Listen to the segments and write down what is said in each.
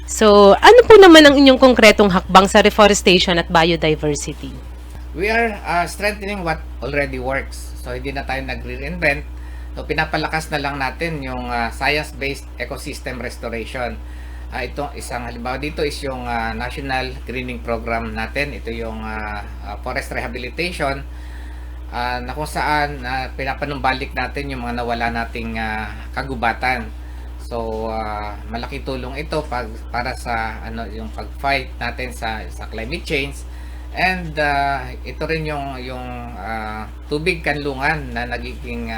So, ano po naman ang inyong konkretong hakbang sa reforestation at biodiversity? We are strengthening what already works. So hindi na tayo nag-reinvent. So pinapalakas na lang natin yung science-based ecosystem restoration. Ito isang halimbawa dito is yung National Greening Program natin. Ito yung forest rehabilitation na kung saan pinapanumbalik natin yung mga nawala nating kagubatan. So malaking tulong ito para sa yung pag-fight natin sa climate change. And ito rin yung tubig kanlungan na nagiging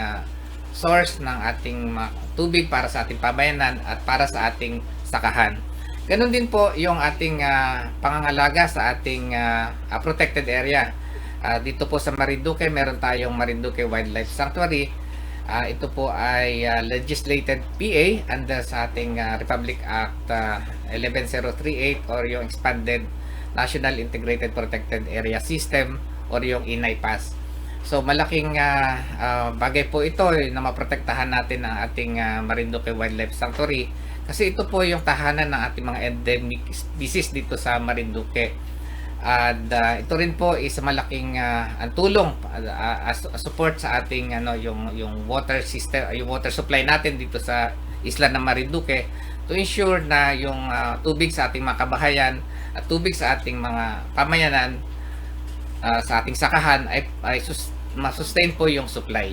source ng ating tubig para sa ating pamayanan at para sa ating sakahan. Ganon din po yung ating pangangalaga sa ating protected area. Dito po sa Marinduque, meron tayong Marinduque Wildlife Sanctuary. Ito po ay legislated PA under sa ating Republic Act 11038 or yung expanded National Integrated Protected Area System or yung INAIPAS. So malaking bagay po ito na maprotektahan natin ang ating Marinduque Wildlife Sanctuary kasi ito po yung tahanan ng ating mga endemic species dito sa Marinduque. At ito rin po is malaking ang tulong support sa ating yung water system, yung water supply natin dito sa isla ng Marinduque to ensure na yung tubig sa ating mga kabahayan at tubig sa ating mga pamayanan sa ating sakahan ay masustain po yung supply.